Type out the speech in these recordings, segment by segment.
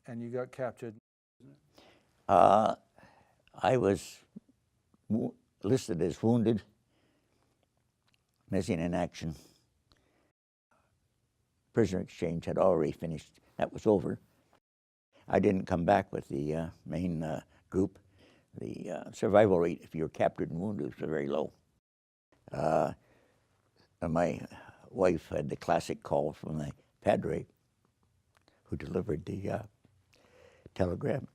And you got captured? I was listed as wounded, missing in action. Prisoner exchange had already finished. That was over. I didn't come back with the main group. The survival rate, if you were captured and wounded, was very low. My wife had the classic call from the padre who delivered the telegram.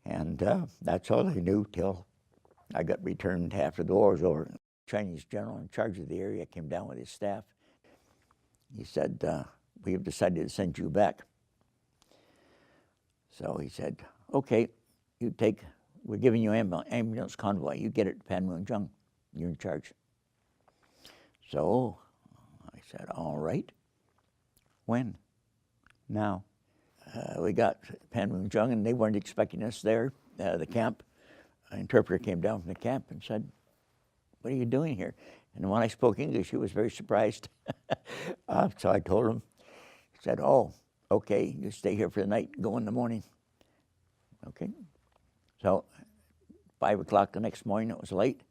And that's all they knew till I got returned after the war was over. The Chinese general in charge of the area came down with his staff. He said, we have decided to send you back. So he said, okay, we're giving you ambulance convoy. You get it to Panmunjom. You're in charge. So I said, all right. When? Now. We got Panmunjom, and they weren't expecting us there. The camp interpreter came down from the camp and said, what are you doing here? And when I spoke English, he was very surprised. So I told him. He said, oh, okay, you stay here for the night, go in the morning. Okay. So 5 o'clock the next morning, it was late,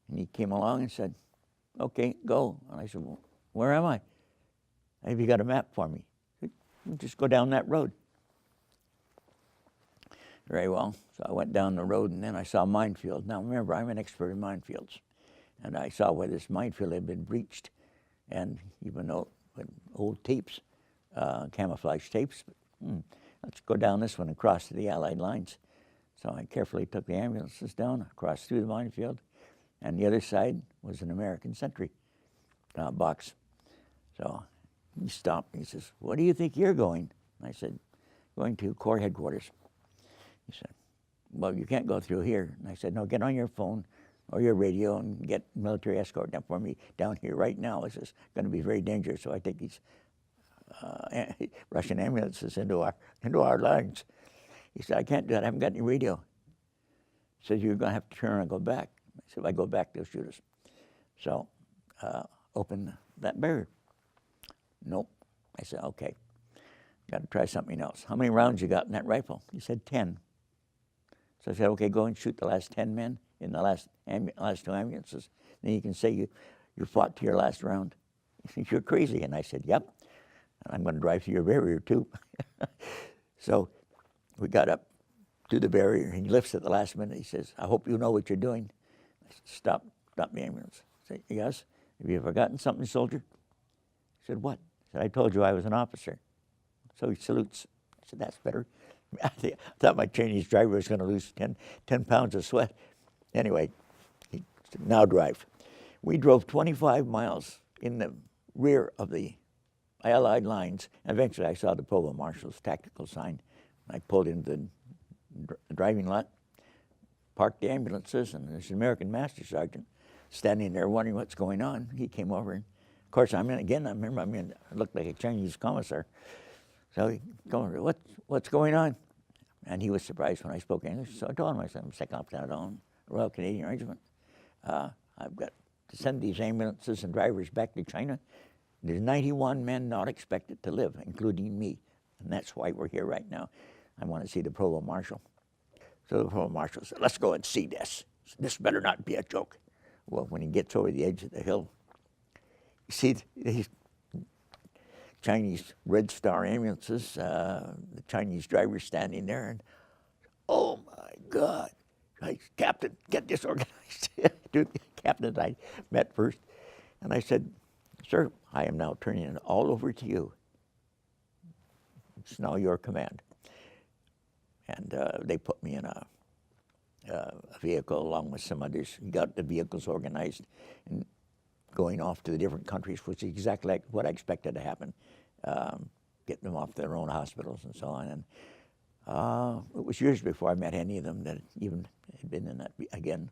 and he came along and said, okay, go. And I said, well, where am I? Have you got a map for me? He said, just go down that road. Very well. So I went down the road, and then I saw a minefield. Now remember, I'm an expert in minefields. And I saw where this minefield had been breached, and even though old tapes, camouflage tapes, let's go down this one and cross to the Allied lines. So I carefully took the ambulances down, crossed through the minefield, and the other side was an American sentry box. So he stopped. He says, "Where do you think you're going?" And I said, "Going to Corps headquarters." He said, "Well, you can't go through here." And I said, "No, get on your phone or your radio and get military escort down for me down here right now. This is going to be very dangerous." So I take these Russian ambulances into our lines. He said, "I can't do that. I haven't got any radio." He said, "You're going to have to turn and go back." I said, "If I go back, they'll shoot us." So open that barrier. Nope. I said, "Okay, got to try something else. How many rounds you got in that rifle?" He said, 10. So I said, "Okay, go and shoot the last 10 men in the last two ambulances. Then you can say you fought to your last round." He said, "You're crazy." And I said, "Yep. And I'm going to drive through your barrier too." So we got up to the barrier, and he lifts at the last minute. He says, "I hope you know what you're doing." I said, Stop the ambulance." I said, "Yes. Have you forgotten something, soldier?" He said, "What?" I said, "I told you I was an officer." So he salutes. I said, "That's better." I thought my Chinese driver was going to lose 10 pounds of sweat. Anyway, he said, "Now drive." We drove 25 miles in the rear of the Allied lines. Eventually, I saw the Provost Marshal's tactical sign. I pulled into the driving lot, parked the ambulances, and there's an American Master Sergeant standing there wondering what's going on. He came over, and of course, I looked like a Chinese commissar. So he came over, "What's going on?" And he was surprised when I spoke English. So I told him, I said, "I'm Second Lieutenant Owen, Royal Canadian Regiment. I've got to send these ambulances and drivers back to China. There's 91 men not expected to live, including me. And that's why we're here right now. I want to see the Provost Marshal." So the Provost Marshal said, "Let's go and see this. This better not be a joke." Well, when he gets over the edge of the hill, you see these Chinese Red Star ambulances, the Chinese driver standing there, and oh my God, "Captain, get this organized." The captain I met first, and I said, "Sir, I am now turning it all over to you. It's now your command." And they put me in a vehicle along with some others. We got the vehicles organized and going off to the different countries, which is exactly like what I expected to happen, getting them off to their own hospitals and so on. And it was years before I met any of them that even had been in that again.